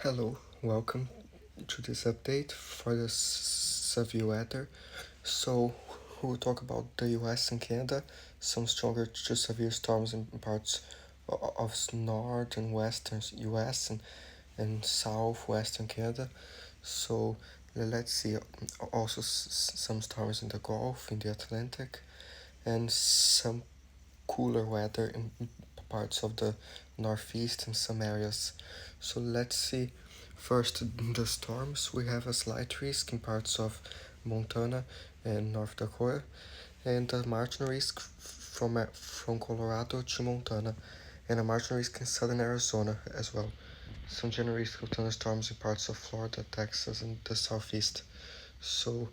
Hello, welcome to this update for the severe weather. So, we'll talk about the U.S. and Canada, some stronger to severe storms in parts of north and western U.S. and southwestern Canada. So, let's see also some storms in the Gulf, in the Atlantic, and some cooler weather in parts of the northeast in some areas. So let's see. First, the storms. We have a slight risk in parts of Montana and North Dakota, and a marginal risk from Colorado to Montana, and a marginal risk in southern Arizona as well. Some general risk of thunderstorms in parts of Florida, Texas, and the southeast. So,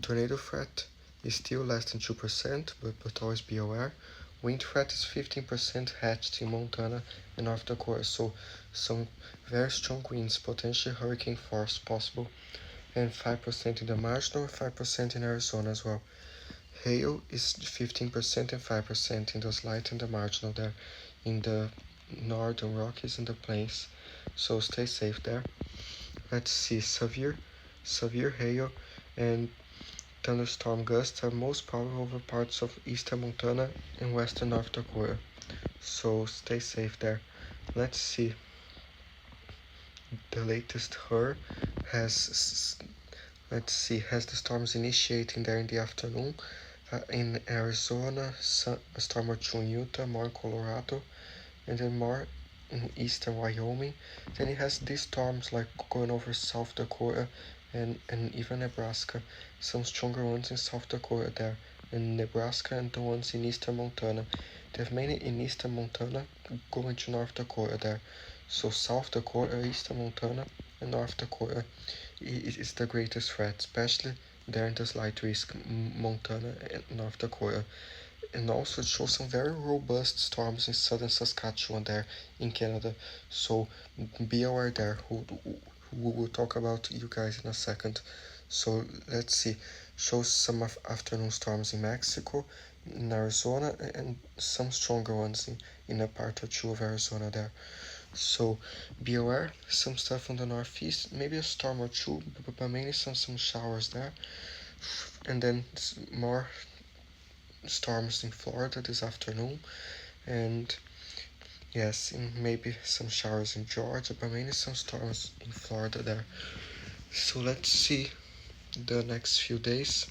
tornado threat is still less than 2%, but always be aware. Wind threat is 15% hatched in Montana and North Dakota, so some very strong winds, potentially hurricane force possible, and 5% in the marginal, 5% in Arizona as well. Hail is 15% and 5% in the slight and the marginal there, in the northern Rockies and the plains, so stay safe there. Let's see, severe hail and thunderstorm gusts are most probable over parts of eastern Montana and western North Dakota, so stay safe there. Let's see. The latest HER has has the storms initiating there in the afternoon in Arizona, a storm or two in Utah, more in Colorado, and then more in eastern Wyoming. Then it has these storms like going over South Dakota and even Nebraska. Some stronger ones in South Dakota there, and Nebraska, and the ones in eastern Montana. They have many in eastern Montana going to North Dakota there. So South Dakota, eastern Montana, and North Dakota is the greatest threat, especially there in the slight risk Montana and North Dakota. And also it shows some very robust storms in southern Saskatchewan there in Canada. So be aware there. Who will talk about you guys in a second. So let's see. Shows some afternoon storms in Mexico, in Arizona, and some stronger ones in a part or two of Arizona there. So be aware. Some stuff on the northeast, maybe a storm or two, but mainly some showers there. And then more storms in Florida this afternoon, and yes, maybe some showers in Georgia, but mainly some storms in Florida there. So let's see the next few days.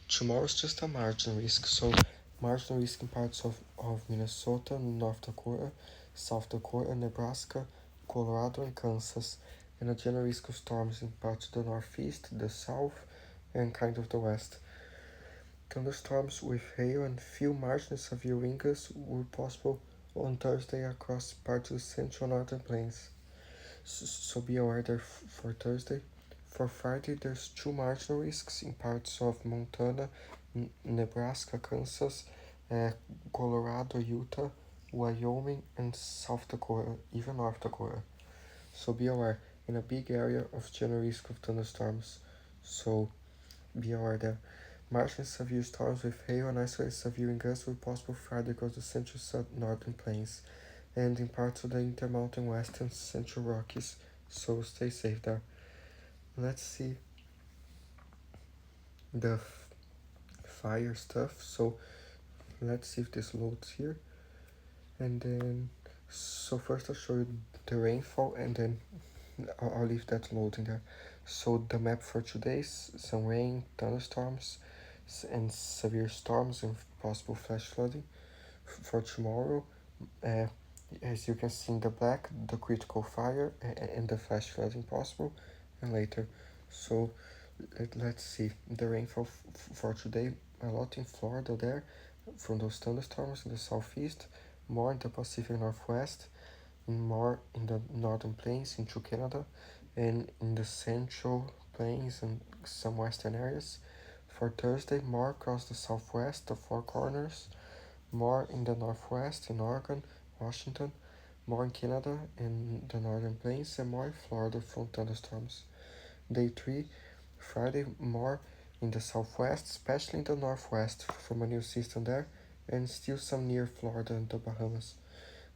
Tomorrow's just a marginal risk, so marginal risk in parts of Minnesota, North Dakota, South Dakota, Nebraska, Colorado, and Kansas, and a general risk of storms in parts of the northeast, the south, and kind of the west. Thunderstorms with hail and few marginal severe wind gusts were possible on Thursday across parts of the central northern plains. So be aware there for Thursday. For Friday, there's two marginal risks in parts of Montana, Nebraska, Kansas, uh, Colorado, Utah, Wyoming, and South Dakota, even North Dakota. So be aware, in a big area of general risk of thunderstorms. So be aware there. Marginal severe storms with hail and isolated severe wind gusts were possible Friday across the central northern plains and in parts of the intermountain west and central Rockies, so stay safe there. Let's see the fire stuff. So let's see if this loads here. And then, so first I'll show you the rainfall, and then I'll leave that loading there. So the map for today is some rain, thunderstorms, and severe storms and possible flash flooding. For tomorrow, uh, as you can see in the black, the critical fire and the flash flooding possible, and later. So let's see the rainfall for today. A lot in Florida there, from those thunderstorms in the southeast, more in the Pacific Northwest, more in the northern plains into Canada, and in the central plains and some western areas. For Thursday, more across the southwest, the Four Corners, more in the northwest in Oregon, Washington, more in Canada and the northern plains, and more in Florida from thunderstorms. Day 3, Friday, more in the southwest, especially in the northwest from a new system there, and still some near Florida and the Bahamas.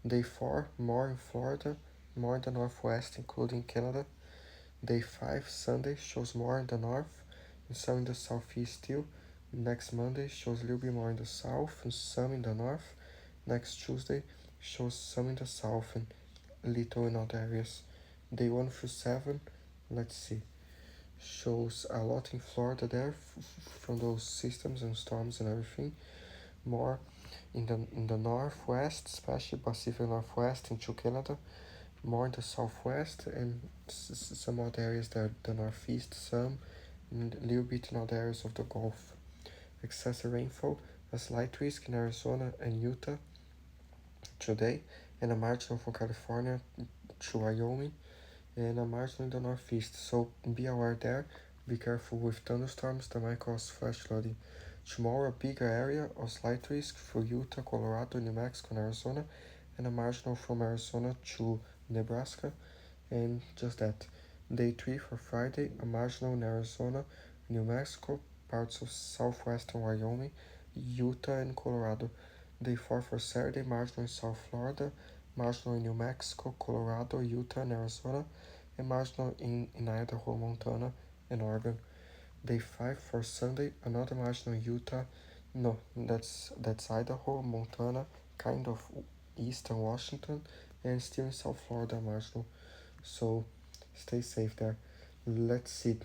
Day 4, more in Florida more in the northwest, including Canada. Day 5, Sunday, shows more in the north and some in the southeast too. Next Monday shows a little bit more in the south and some in the north. Next Tuesday shows some in the south and little in other areas. Day 1 through 7, let's see, shows a lot in Florida there from those systems and storms and everything. More in the northwest, especially Pacific Northwest into Canada. More in the southwest and some other areas there, the northeast, some, and a little bit in other areas of the Gulf. Excessive rainfall, a slight risk in Arizona and Utah today, and a marginal from California to Wyoming, and a marginal in the northeast. So be aware there. Be careful with thunderstorms that might cause flash flooding. Tomorrow, a bigger area of slight risk for Utah, Colorado, New Mexico, and Arizona, and a marginal from Arizona to Nebraska, and just that. Day 3 for Friday, a marginal in Arizona, New Mexico, parts of southwestern Wyoming, Utah, and Colorado. Day 4 for Saturday, marginal in South Florida, marginal in New Mexico, Colorado, Utah, and Arizona, and marginal in Idaho, Montana, and Oregon. Day 5 for Sunday, another marginal in Utah, no, that's Idaho, Montana, kind of eastern Washington, and still in South Florida marginal. So stay safe there. Let's see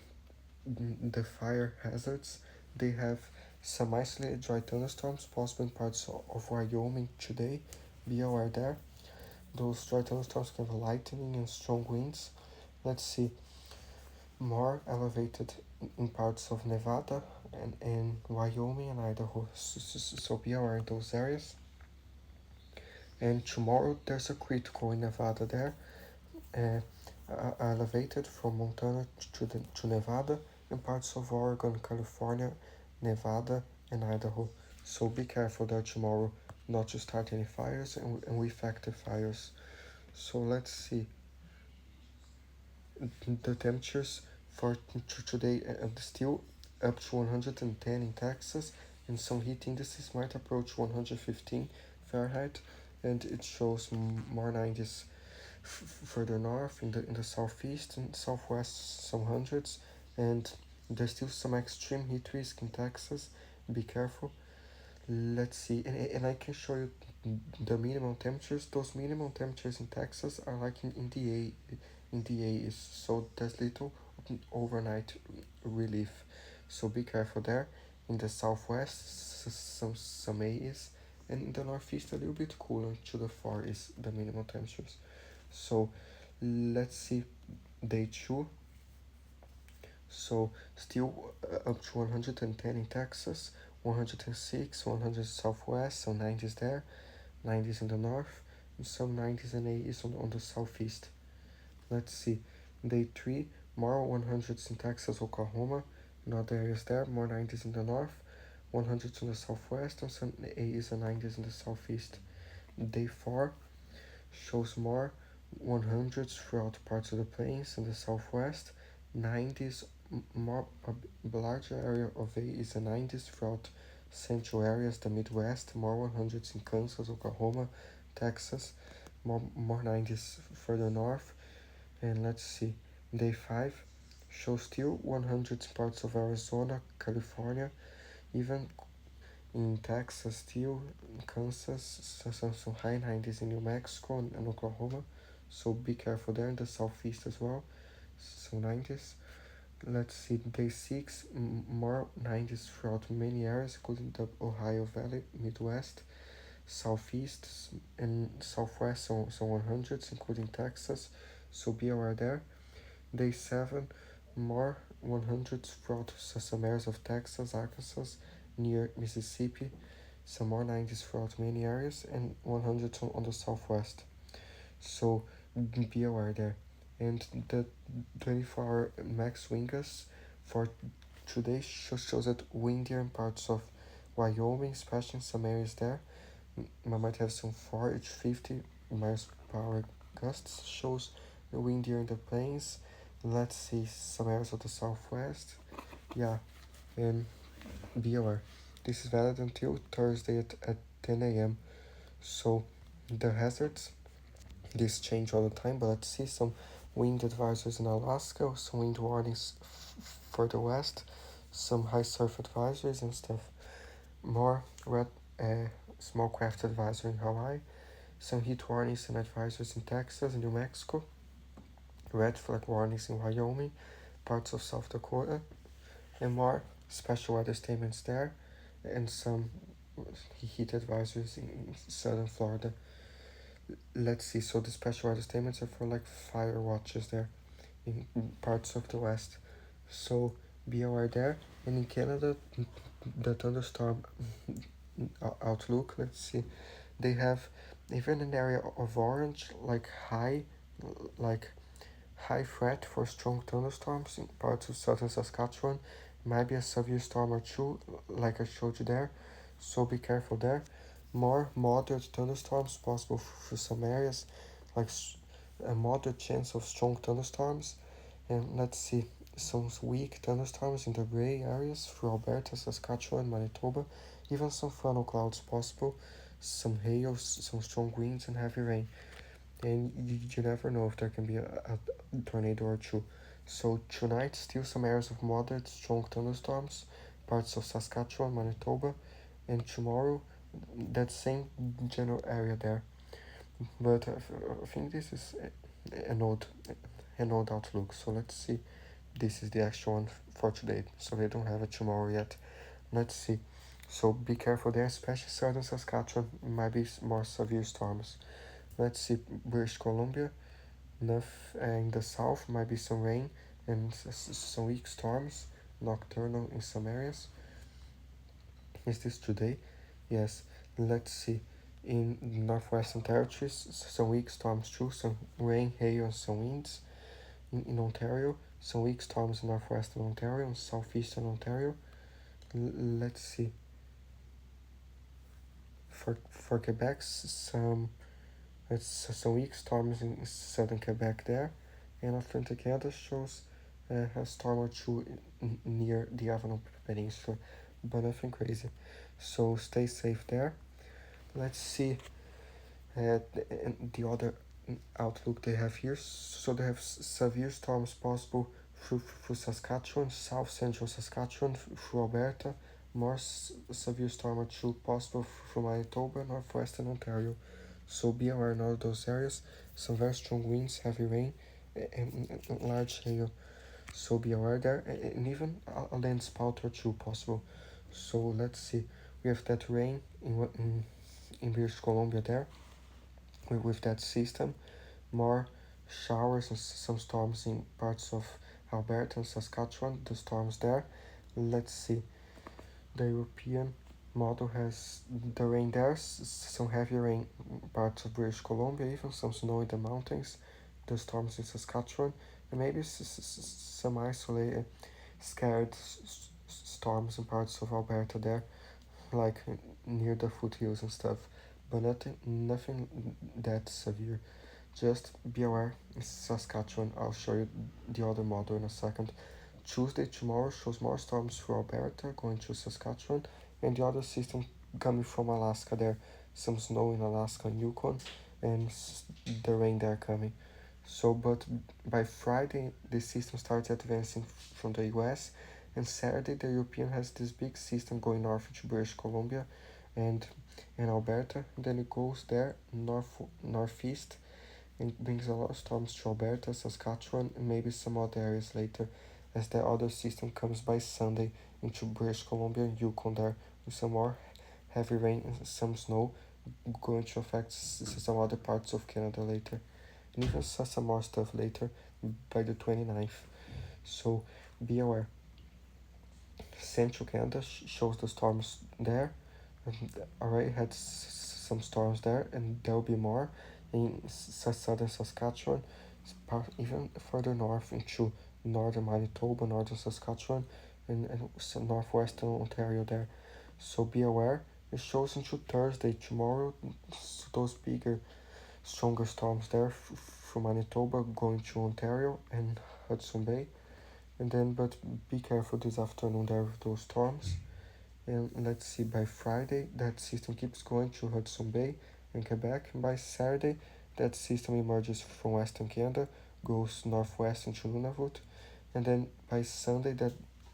the fire hazards. They have some isolated dry thunderstorms possible in parts of Wyoming today. Be aware there. Those dry thunderstorms can have lightning and strong winds. Let's see, more elevated in parts of Nevada and Wyoming and Idaho. So be aware in those areas. And tomorrow there's a critical in Nevada there. Uh, Elevated from Montana to Nevada and parts of Oregon, California, Nevada, and Idaho. So be careful there tomorrow not to start any fires and with active fires. So let's see the temperatures for today, still up to 110 in Texas, and some heat indices might approach 115 Fahrenheit, and it shows more 90s further north in the southeast and southwest, some hundreds, and there's still some extreme heat risk in Texas. Be careful. Let's see, and I can show you the minimum temperatures. Those minimum temperatures in Texas are like in the A's, so there's little overnight relief. So be careful there. In the southwest, some A's, and in the northeast a little bit cooler to the far is the minimum temperatures. So let's see day 2. So still up to 110 in Texas, 106, 100 southwest, some 90s there, 90s in the north, and some 90s and 80s on the southeast. Let's see, day 3, more 100s in Texas, Oklahoma, and other areas there, more 90s in the north, 100s in the southwest, and some 80s and 90s in the southeast. Day 4 shows more 100s throughout parts of the plains in the southwest, 90s, more a larger area of 80s and 90s throughout central areas, the Midwest, more 100s in Kansas, Oklahoma, Texas, more 90s further north. And let's see, day 5 shows still 100s parts of Arizona, California, even in Texas, still in Kansas, some high 90s in New Mexico and Oklahoma. So be careful there in the southeast as well. So 90s. Let's see, day 6, more 90s throughout many areas, including the Ohio Valley, Midwest, Southeast, and Southwest, so 100s, including Texas. So be aware there. Day 7, more 100s throughout some areas of Texas, Arkansas, near Mississippi, some more 90s throughout many areas, and 100s on the southwest. So be aware there. And the 24-hour max wind gusts for today shows that windier in parts of Wyoming, especially in some areas there. Might have some 40-50 miles per hour gusts. Shows windier in the plains. Let's see some areas of the southwest. Yeah, and be aware. This is valid until Thursday at 10 a.m. So the hazards, this change all the time, but let's see some wind advisories in Alaska, some wind warnings for the west, some high surf advisories and stuff. More red small craft advisory in Hawaii, some heat warnings and advisories in Texas and New Mexico, red flag warnings in Wyoming, parts of South Dakota, and more special weather statements there, and some heat advisories in southern Florida. Let's see, so the special weather statements are for like fire watches there in parts of the west. So be aware there. And in Canada, the thunderstorm outlook, let's see, they have even an area of orange, like high threat for strong thunderstorms in parts of southern Saskatchewan. Might be a severe storm or two, like I showed you there. So be careful there. More moderate thunderstorms possible for some areas, like a moderate chance of strong thunderstorms. And let's see, some weak thunderstorms in the gray areas through Alberta, Saskatchewan, Manitoba. Even some funnel clouds possible. Some hail, some strong winds, and heavy rain. And you never know if there can be a tornado or two. So tonight, still some areas of moderate strong thunderstorms, parts of Saskatchewan, Manitoba, and tomorrow, that same general area there. But I think this is an old outlook. So let's see. This is the actual one for today. So they don't have it tomorrow yet. Let's see. So be careful there, especially southern Saskatchewan. Might be more severe storms. Let's see, British Columbia, in the south might be some rain and some weak storms, nocturnal in some areas. Is this today? Yes. Let's see, in northwestern territories, some weak storms too, some rain, hail, and some winds. In Ontario, some weak storms in northwestern Ontario and southeastern Ontario. Let's see, for Quebec, some weak storms in southern Quebec there, and Atlantic Canada shows a storm or two near the Avalon Peninsula, but nothing crazy. So stay safe there. Let's see the other outlook they have here. So they have severe storms possible through Saskatchewan, south central Saskatchewan, through Alberta, more severe storm or two possible through Manitoba, northwestern Ontario. So be aware in all those areas. Some very strong winds, heavy rain, and large hail. So be aware there, and even a land spout or two possible. So let's see. We have that rain in British Columbia there. With that system, more showers and some storms in parts of Alberta and Saskatchewan. The storms there. Let's see. The European model has the rain there, some heavy rain in parts of British Columbia, even some snow in the mountains, the storms in Saskatchewan, and maybe some isolated, scared storms in parts of Alberta there, like near the foothills and stuff, but nothing that severe. Just be aware, in Saskatchewan. I'll show you the other model in a second. Tuesday, tomorrow, shows more storms through Alberta going to Saskatchewan, and the other system coming from Alaska there. Some snow in Alaska and Yukon, and the rain there coming. So, but by Friday, the system starts advancing from the U.S., and Saturday, the European has this big system going north to British Columbia and Alberta. And then it goes there northeast and brings a lot of storms to Alberta, Saskatchewan, and maybe some other areas later, as the other system comes by Sunday into British Columbia and Yukon there, with some more heavy rain and some snow going to affect some other parts of Canada later. And even some more stuff later by the 29th. So be aware. Central Canada shows the storms there. And already had some storms there, and there will be more in southern Saskatchewan, even further north into northern Manitoba, northern Saskatchewan, and some northwestern Ontario there. So be aware. It shows into Thursday, tomorrow, those bigger, stronger storms there from Manitoba going to Ontario and Hudson Bay. And then, but be careful this afternoon there with those storms. And let's see, by Friday, that system keeps going to Hudson Bay and Quebec. And by Saturday, that system emerges from Western Canada, goes northwest into Nunavut, and then by Sunday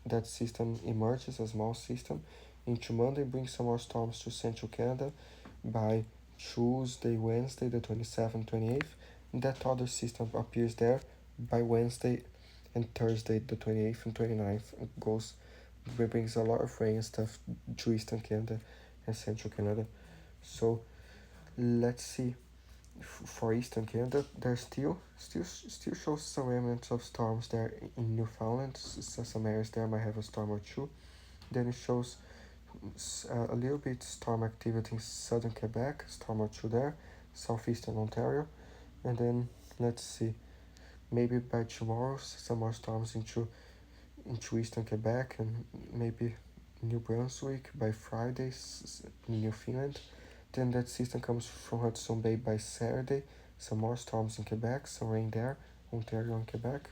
that system emerges, a small system, into Monday brings some more storms to central Canada. By Tuesday, Wednesday, the 27th, 28th, that other system appears there. By Wednesday and Thursday, the 28th and 29th, it goes, brings a lot of rain and stuff to eastern Canada and central Canada. So let's see. For eastern Canada, there still shows some remnants of storms there in Newfoundland. Some areas there might have a storm or two. Then it shows a little bit storm activity in southern Quebec, storm or two there, southeastern Ontario, and then let's see, maybe by tomorrow some more storms into eastern Quebec and maybe New Brunswick by Friday in Newfoundland. Then that system comes from Hudson Bay by Saturday, some more storms in Quebec, some rain there, Ontario and Quebec,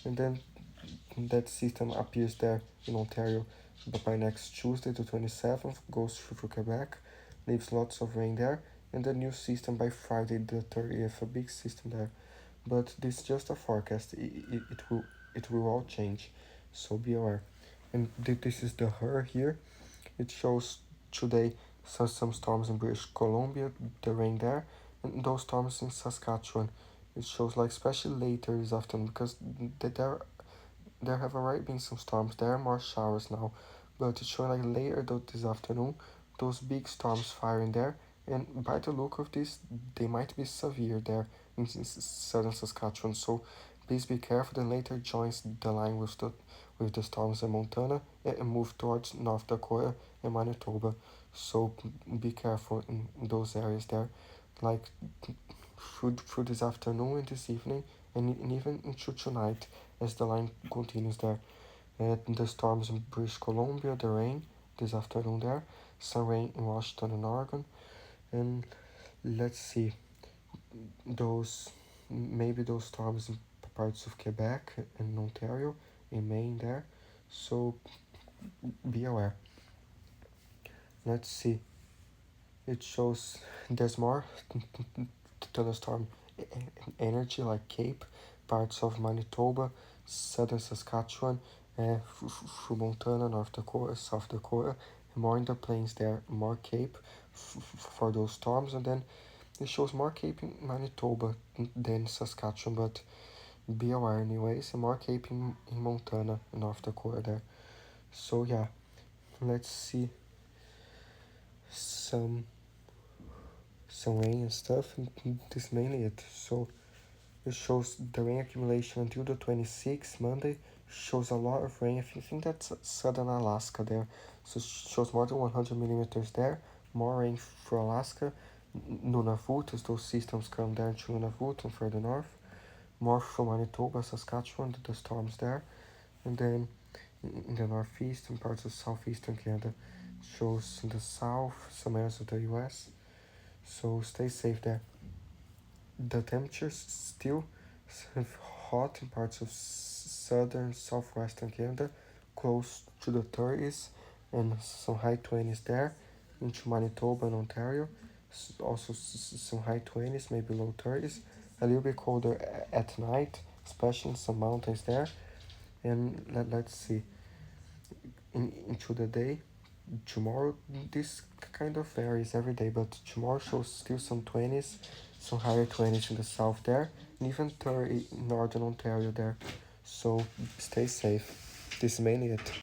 and then that system appears there in Ontario, but by next Tuesday, the 27th, goes through Quebec, leaves lots of rain there, and the new system by Friday, the 30th, a big system there. But this is just a forecast. It will all change, so be aware. And this is the HER here. It shows today some storms in British Columbia, the rain there, and those storms in Saskatchewan. It shows like especially later this afternoon because there have already been some storms. There are more showers now, but it's showing like later this afternoon, those big storms firing there. And by the look of this, they might be severe there in southern Saskatchewan. So please be careful. Then later joins the line with the storms in Montana and move towards North Dakota and Manitoba. So be careful in those areas there, like through this afternoon and this evening, and even into tonight as the line continues there. The storms in British Columbia, the rain this afternoon there, some rain in Washington and Oregon, and let's see those maybe those storms in parts of Quebec and Ontario, in Maine there. So be aware. Let's see. It shows there's more thunderstorm energy like Cape, parts of Manitoba, southern Saskatchewan, through Montana, North Dakota, South Dakota, and more in the plains there, more Cape for those storms, and then it shows more Cape in Manitoba than Saskatchewan, but be aware anyways, and more Cape in Montana, North Dakota there. So yeah, let's see some rain and stuff, and this is mainly it. So it shows the rain accumulation until the 26th, Monday, shows a lot of rain. I think that's southern Alaska there. So it shows more than 100 millimeters there, more rain for Alaska, Nunavut, as those systems come down to Nunavut and further north, more from Manitoba, Saskatchewan, the storms there, and then in the northeast and parts of southeastern Canada, shows in the south, some areas of the U.S. So stay safe there. The temperatures still hot in parts of southern, southwestern Canada, close to the 30s, and some high 20s there, into Manitoba and Ontario, also some high 20s, maybe low 30s, a little bit colder at night, especially in some mountains there. And let's see, into the day, tomorrow this kind of varies every day, but tomorrow shows still some 20s, some higher 20s in the south there, and even 30 in northern Ontario there. So stay safe. This is mainly it.